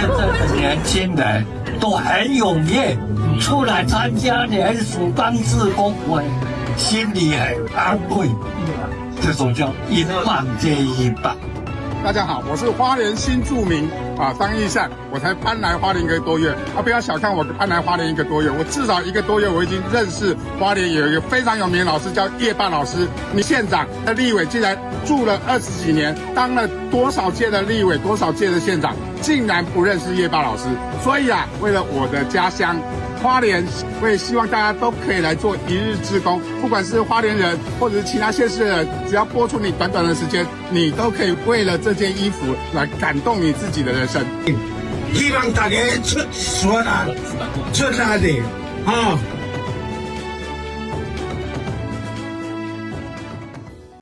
现在的年轻人都很踊跃出来参加联署当志工，我心里很安慰。这种叫一棒接一棒。大家好，我是花莲新住民张义善，我才搬来花莲1个多月不要小看我搬来花莲1个多月，我至少1个多月我已经认识花莲有一个非常有名的老师叫叶霸老师。你县长的立委竟然住了20几年，当了多少届的立委，多少届的县长，竟然不认识叶霸老师。所以为了我的家乡花莲，我也希望大家都可以来做一日志工，不管是花莲人或者是其他县市的人，只要播出你短短的时间，你都可以为了这件衣服来感动你自己的人生。希望大家出力，出力